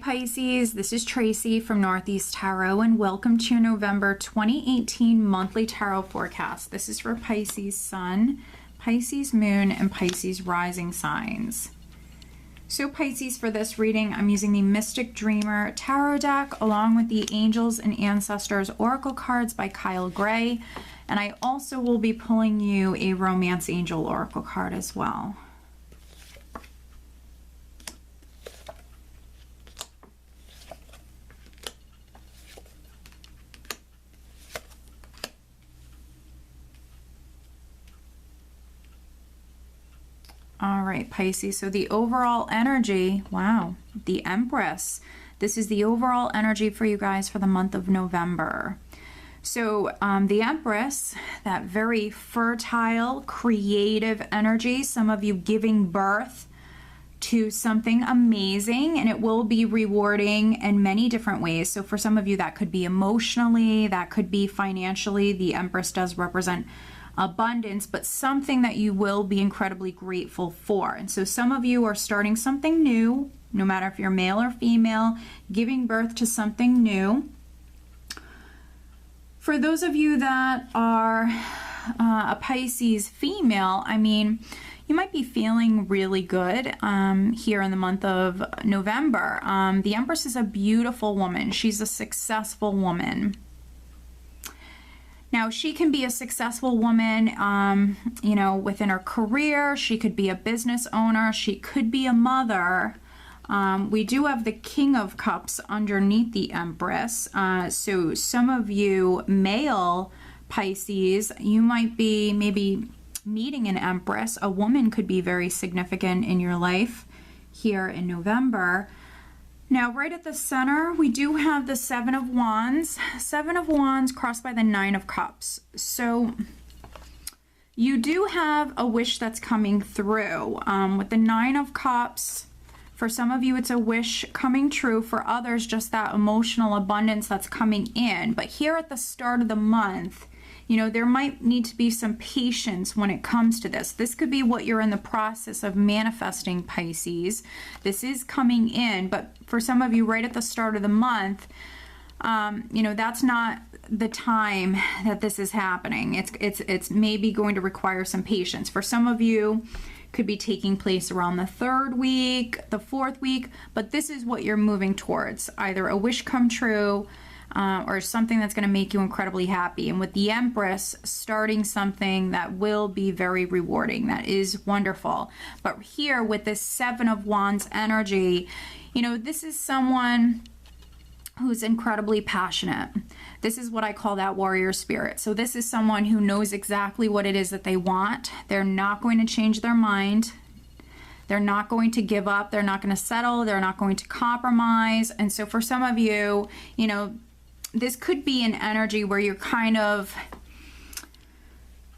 Pisces, this is Tracy from Northeast Tarot, and welcome to November 2018 monthly tarot forecast. This is for Pisces Sun, Pisces Moon, and Pisces Rising signs. So Pisces, for this reading, I'm using the Mystic Dreamer Tarot deck along with the Angels and Ancestors Oracle cards by Kyle Gray, and I also will be pulling you a Romance Angel Oracle card as well. All right, Pisces, so the overall energy, wow, the Empress. This is the overall energy for you guys for the month of November. So the Empress, that very fertile, creative energy, some of you giving birth to something amazing, and it will be rewarding in many different ways. So for some of you, that could be emotionally, that could be financially. The Empress does represent abundance, but something that you will be incredibly grateful for. And so some of you are starting something new, no matter if you're male or female, giving birth to something new. For those of you that are a Pisces female, I mean, you might be feeling really good here in the month of November. The Empress is a beautiful woman. She's a successful woman. Now, she can be a successful woman, you know, within her career. She could be a business owner. She could be a mother. We do have the King of Cups underneath the Empress. So some of you male Pisces, you might be maybe meeting an Empress. A woman could be very significant in your life here in November. Now, right at the center, we do have the Seven of Wands. Seven of Wands crossed by the Nine of Cups. So you do have a wish that's coming through. With the Nine of Cups, for some of you, it's a wish coming true. For others, just that emotional abundance that's coming in. But here at the start of the month, you know, there might need to be some patience when it comes to this. This could be what you're in the process of manifesting, Pisces. This is coming in, but for some of you right at the start of the month, you know, that's not the time that this is happening. It's maybe going to require some patience. For some of you, could be taking place around the third week, the fourth week, but this is what you're moving towards. Either a wish come true, or something that's going to make you incredibly happy. And with the Empress, starting something that will be very rewarding. That is wonderful. But here with this Seven of Wands energy, you know, this is someone who's incredibly passionate. This is what I call that warrior spirit. So this is someone who knows exactly what it is that they want. They're not going to change their mind. They're not going to give up. They're not going to settle. They're not going to compromise. And so for some of you, you know, this could be an energy where you're kind of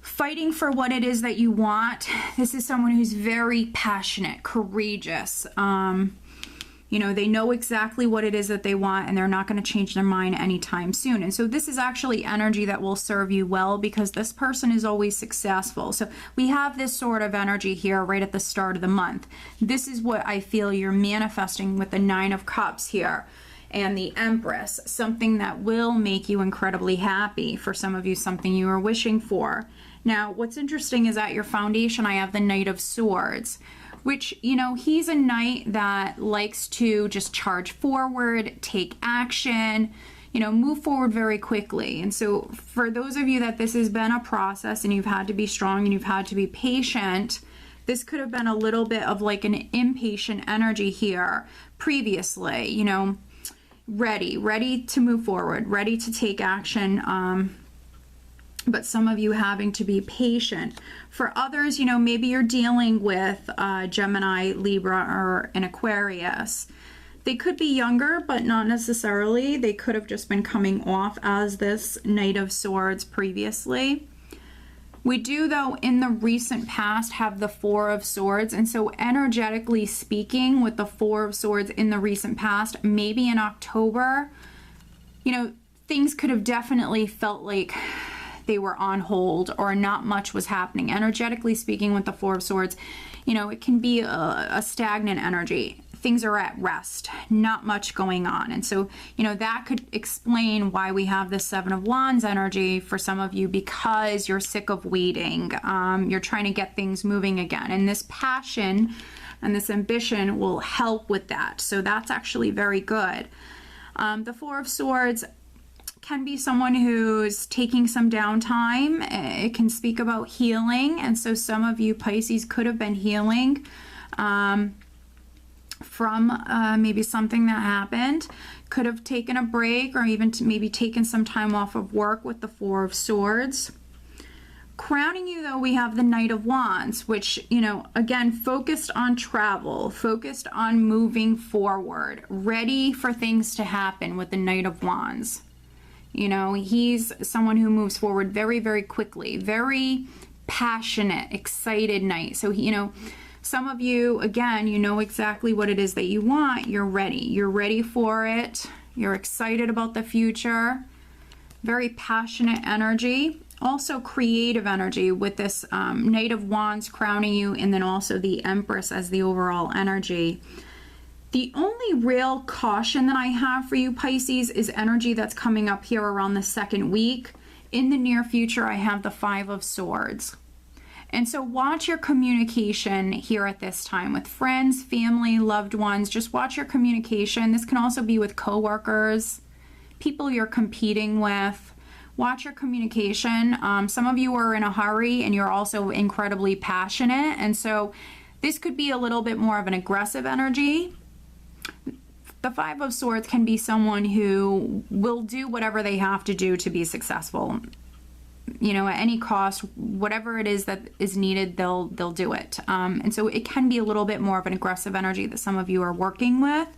fighting for what it is that you want. This is someone who's very passionate, courageous. You know, they know exactly what it is that they want, and they're not going to change their mind anytime soon. And so this is actually energy that will serve you well, because this person is always successful. So we have this sort of energy here right at the start of the month. This is what I feel you're manifesting with the Nine of Cups here and the Empress, something that will make you incredibly happy. For some of you, something you are wishing for. Now, what's interesting is at your foundation, I have the Knight of Swords, which, you know, he's a knight that likes to just charge forward, take action, you know, move forward very quickly. And so for those of you that this has been a process and you've had to be strong and you've had to be patient, this could have been a little bit of like an impatient energy here previously, you know, ready to move forward, ready to take action, but some of you having to be patient. For others, you know, maybe you're dealing with Gemini, Libra, or an Aquarius. They could be younger, but not necessarily. They could have just been coming off as this Knight of Swords previously. We do, though, in the recent past have the Four of Swords, and so energetically speaking, with the Four of Swords in the recent past, maybe in October, you know, things could have definitely felt like they were on hold or not much was happening. Energetically speaking, with the Four of Swords, you know, it can be a stagnant energy. things are at rest, not much going on. And so, you know, that could explain why we have the Seven of Wands energy for some of you, because you're sick of waiting. You're trying to get things moving again. And this passion and this ambition will help with that. So that's actually very good. The Four of Swords can be someone who's taking some downtime. It can speak about healing. And so some of you Pisces could have been healing from maybe something that happened, could have taken a break, or even maybe taken some time off of work with the Four of Swords. Crowning you, though, we have the Knight of Wands, which, you know, again, focused on travel, focused on moving forward, ready for things to happen with the Knight of Wands. You know, he's someone who moves forward very, very quickly, very passionate, excited knight. So, you know, some of you, again, you know exactly what it is that you want. You're ready. You're ready for it. You're excited about the future. Very passionate energy. Also creative energy with this Knight of Wands crowning you, and then also the Empress as the overall energy. The only real caution that I have for you, Pisces, is energy that's coming up here around the second week. In the near future, I have the Five of Swords. And so watch your communication here at this time with friends, family, loved ones. Just watch your communication. This can also be with coworkers, people you're competing with. Watch your communication. Some of you are in a hurry and you're also incredibly passionate. And so this could be a little bit more of an aggressive energy. The Five of Swords can be someone who will do whatever they have to do to be successful. You know, at any cost, whatever it is that is needed, they'll do it. And so it can be a little bit more of an aggressive energy that some of you are working with.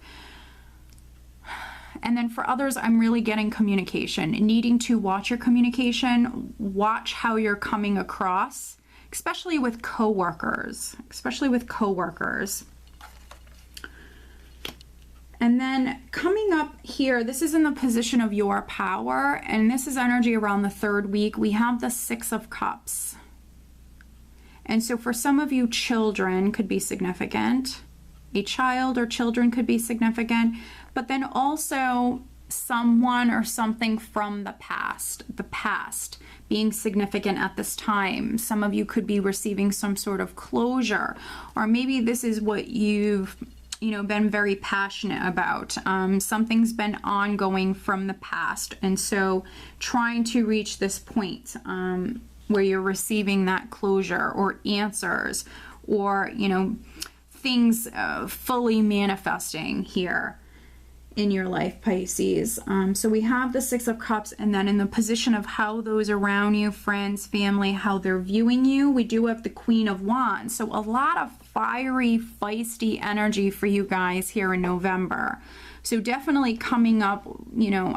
And then for others, I'm really getting communication, needing to watch your communication, watch how you're coming across, especially with coworkers, And then coming up here, this is in the position of your power, and this is energy around the third week. We have the Six of Cups. And so for some of you, children could be significant. A child or children could be significant, but then also someone or something from the past being significant at this time. Some of you could be receiving some sort of closure, or maybe this is what you've been very passionate about. Something's been ongoing from the past, and so trying to reach this point where you're receiving that closure or answers, or things fully manifesting here in your life, Pisces. So we have the Six of Cups, and then in the position of how those around you, friends, family, how they're viewing you, we do have the Queen of Wands. So a lot of fiery, feisty energy for you guys here in November. So definitely coming up,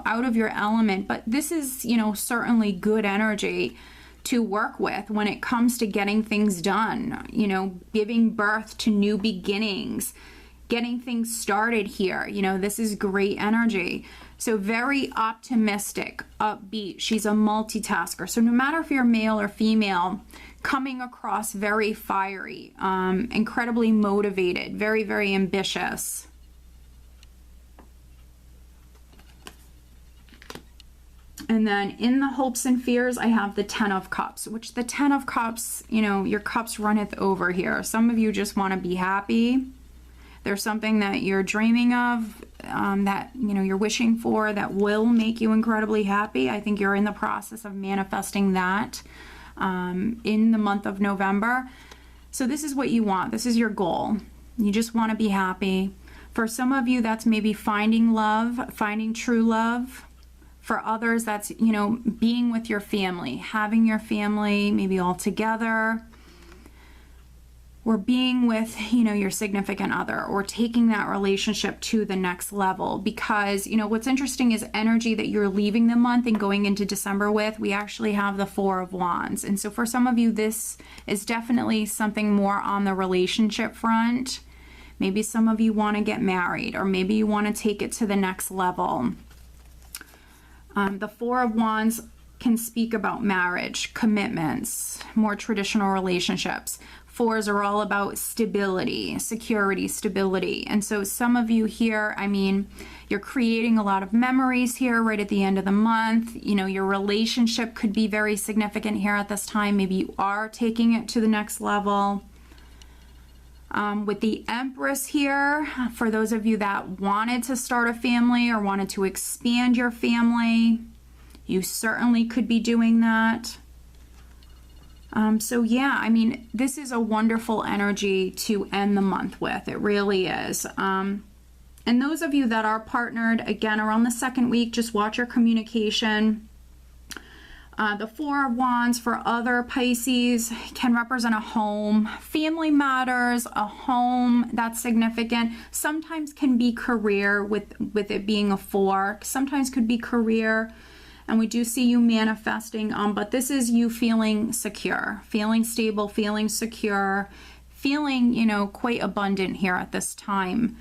out of your element, but this is, certainly good energy to work with when it comes to getting things done, giving birth to new beginnings, getting things started here. This is great energy. So very optimistic, upbeat. She's a multitasker. So no matter if you're male or female, coming across very fiery, incredibly motivated, very, very ambitious. And then in the hopes and fears, I have the Ten of Cups, which the Ten of Cups, your cups runneth over here. Some of you just want to be happy. There's something that you're dreaming of, that, you're wishing for, that will make you incredibly happy. I think you're in the process of manifesting that in the month of November. So this is what you want. This is your goal. You just want to be happy. For some of you, that's maybe finding love, finding true love. For others, that's, being with your family, having your family maybe all together, or being with, your significant other, or taking that relationship to the next level. Because, what's interesting is energy that you're leaving the month and going into December with, we actually have the Four of Wands. And so for some of you, this is definitely something more on the relationship front. Maybe some of you want to get married, or maybe you want to take it to the next level. The Four of Wands can speak about marriage, commitments, more traditional relationships. Fours are all about stability, security, stability. And so some of you here, I mean, you're creating a lot of memories here right at the end of the month. You know, your relationship could be very significant here at this time. Maybe you are taking it to the next level. With the Empress here, for those of you that wanted to start a family or wanted to expand your family, you certainly could be doing that. So yeah, I mean, this is a wonderful energy to end the month with. It really is. And those of you that are partnered, again, around the second week, just watch your communication. The Four of Wands for other Pisces can represent a home, family matters, a home that's significant. Sometimes can be career with it being a four. Sometimes could be career. And we do see you manifesting, but this is you feeling secure, feeling stable, feeling secure, feeling, you know, quite abundant here at this time.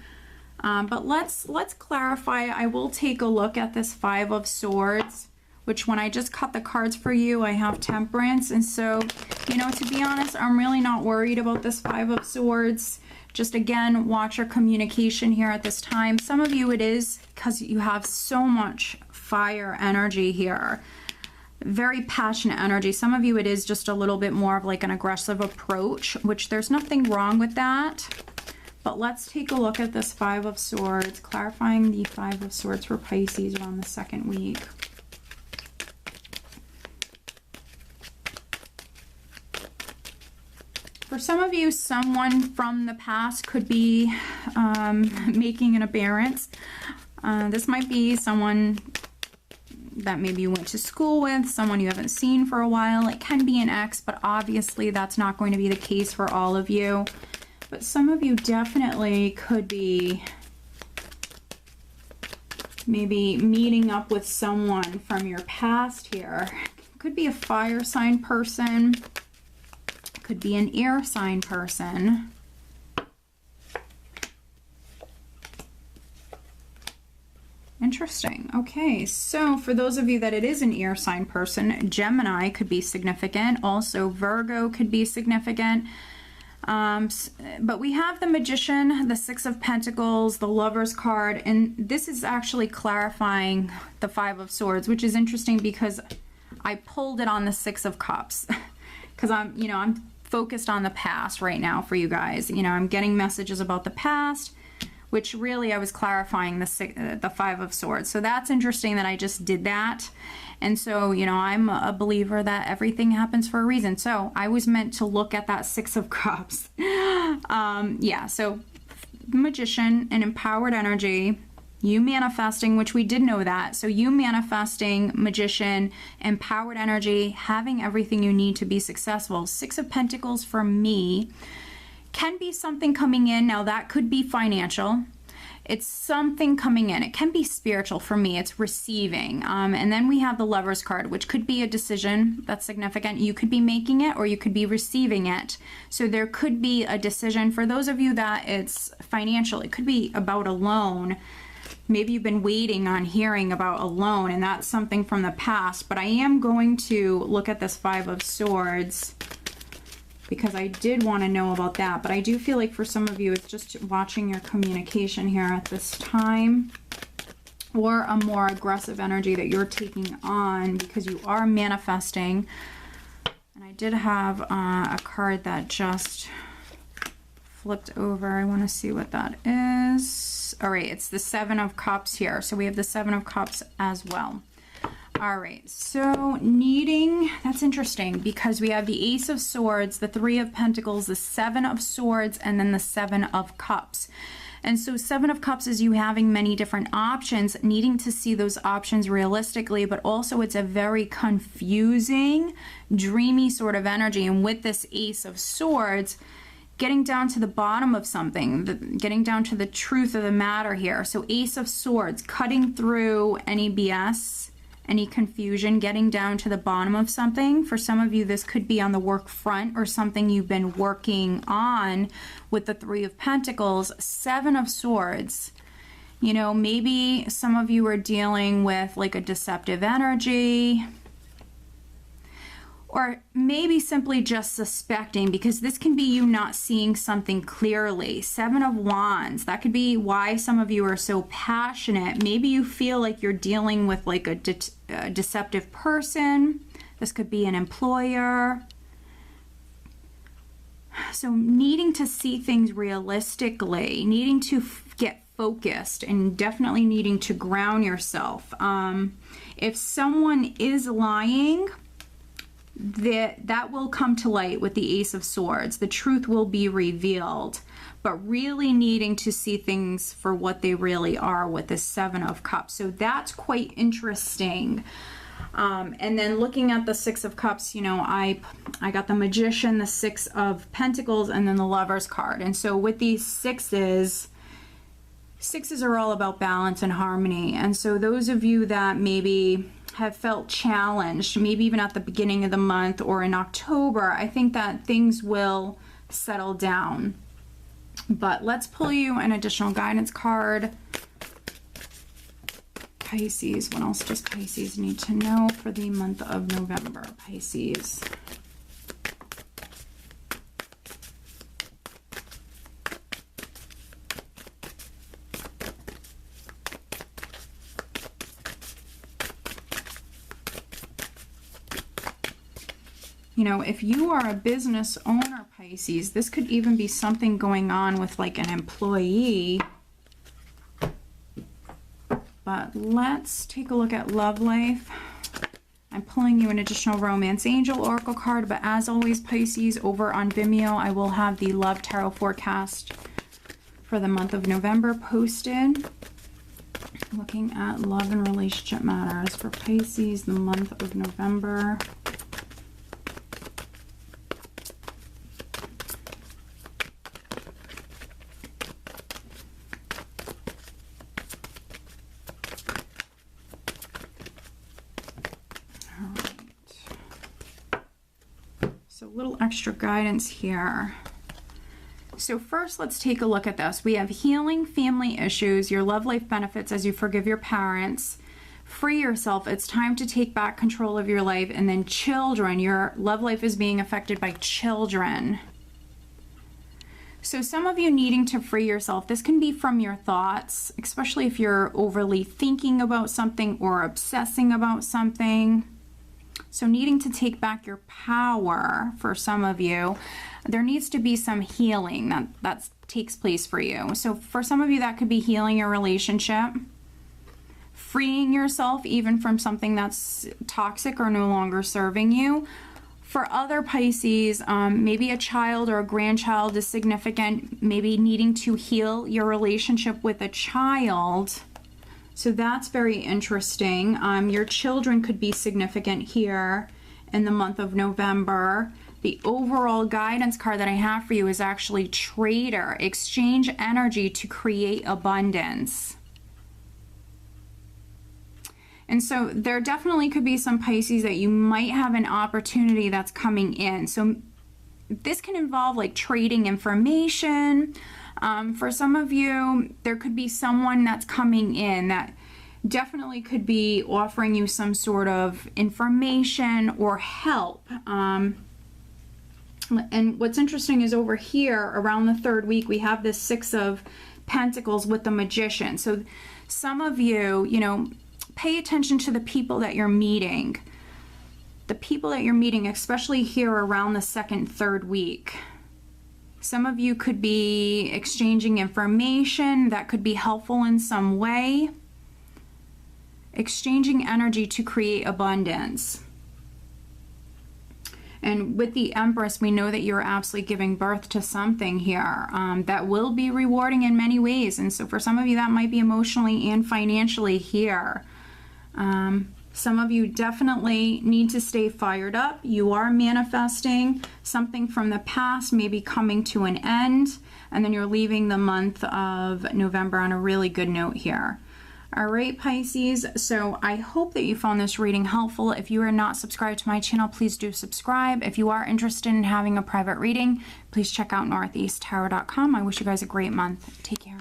But let's clarify. I will take a look at this Five of Swords, which when I just cut the cards for you, I have Temperance. And so, you know, to be honest, I'm really not worried about this Five of Swords. Just again, watch your communication here at this time. Some of you it is because you have so much fire energy here, very passionate energy. Some of you it is just a little bit more of like an aggressive approach, which there's nothing wrong with that. But let's take a look at this Five of Swords, clarifying the Five of Swords for Pisces around the second week. For some of you, someone from the past could be making an appearance. This might be someone that maybe you went to school with, someone you haven't seen for a while. It can be an ex, but obviously that's not going to be the case for all of you. But some of you definitely could be maybe meeting up with someone from your past here. Could be a fire sign person, could be an air sign person. Interesting. Okay, so for those of you that it is an air sign person, Gemini could be significant. Also, Virgo could be significant. But we have the Magician, the Six of Pentacles, the Lover's card, and this is actually clarifying the Five of Swords, which is interesting because I pulled it on the Six of Cups because I'm focused on the past right now for you guys. You know, I'm getting messages about the past, which really I was clarifying the Five of Swords. So that's interesting that I just did that. And so, you know, I'm a believer that everything happens for a reason. So I was meant to look at that Six of Cups. Yeah, so Magician, an empowered energy, you manifesting, which we did know that. So you manifesting, Magician, empowered energy, having everything you need to be successful. Six of Pentacles for me can be something coming in. Now that could be financial. It's something coming in. It can be spiritual for me. It's receiving. And then we have the Lover's card, which could be a decision that's significant. You could be making it or you could be receiving it. So there could be a decision. For those of you that it's financial, it could be about a loan. Maybe you've been waiting on hearing about a loan and that's something from the past. But I am going to look at this Five of Swords because I did want to know about that. But I do feel like for some of you, it's just watching your communication here at this time, or a more aggressive energy that you're taking on because you are manifesting. And I did have a card that just flipped over. I want to see what that is. All right, it's the Seven of Cups here. So we have the Seven of Cups as well. All right, so needing, that's interesting because we have the Ace of Swords, the Three of Pentacles, the Seven of Swords, and then the Seven of Cups. And so Seven of Cups is you having many different options, needing to see those options realistically, but also it's a very confusing, dreamy sort of energy. And with this Ace of Swords, getting down to the bottom of something, getting down to the truth of the matter here. So Ace of Swords, cutting through any BS, any confusion, getting down to the bottom of something. For some of you, this could be on the work front or something you've been working on with the Three of Pentacles. Seven of Swords. You know, maybe some of you are dealing with like a deceptive energy. Or maybe simply just suspecting, because this can be you not seeing something clearly. 7 of Wands, that could be why some of you are so passionate. Maybe you feel like you're dealing with like a deceptive person. This could be an employer. So needing to see things realistically, needing to get focused, and definitely needing to ground yourself. If someone is lying, that will come to light with the Ace of Swords. The truth will be revealed, but really needing to see things for what they really are with the 7 of Cups. So that's quite interesting. And then looking at the 6 of Cups, you know, I got the Magician, the 6 of Pentacles, and then the Lover's card. And so with these sixes are all about balance and harmony. And so those of you that maybe have felt challenged, maybe even at the beginning of the month or in October, I think that things will settle down. But let's pull you an additional guidance card. Pisces, what else does Pisces need to know for the month of November? Pisces. You know, if you are a business owner, Pisces, this could even be something going on with like an employee. But let's take a look at love life. I'm pulling you an additional Romance Angel Oracle card, but as always, Pisces, over on Vimeo, I will have the Love Tarot forecast for the month of November posted. Looking at love and relationship matters for Pisces, the month of November. So a little extra guidance here. So first, let's take a look at this. We have healing family issues, your love life benefits as you forgive your parents, free yourself, it's time to take back control of your life, and then children, your love life is being affected by children. So some of you needing to free yourself, this can be from your thoughts, especially if you're overly thinking about something or obsessing about something. So needing to take back your power for some of you. There needs to be some healing that takes place for you. So for some of you, that could be healing your relationship, freeing yourself even from something that's toxic or no longer serving you. For other Pisces, maybe a child or a grandchild is significant, maybe needing to heal your relationship with a child. So that's very interesting. Your children could be significant here in the month of November. The overall guidance card that I have for you is actually Trader. Exchange energy to create abundance. And so there definitely could be some Pisces that you might have an opportunity that's coming in. So this can involve like trading information. For some of you, there could be someone that's coming in that definitely could be offering you some sort of information or help. And what's interesting is over here around the 3rd week, we have this 6 of Pentacles with the Magician. So some of you, you know, pay attention to the people that you're meeting. The people that you're meeting, especially here around the 2nd, 3rd week. Some of you could be exchanging information that could be helpful in some way. Exchanging energy to create abundance. And with the Empress, we know that you're absolutely giving birth to something here that will be rewarding in many ways. And so for some of you, that might be emotionally and financially here. Some of you definitely need to stay fired up. You are manifesting something from the past, maybe coming to an end, and then you're leaving the month of November on a really good note here. All right, Pisces, so I hope that you found this reading helpful. If you are not subscribed to my channel, please do subscribe. If you are interested in having a private reading, please check out northeasttarot.com. I wish you guys a great month. Take care.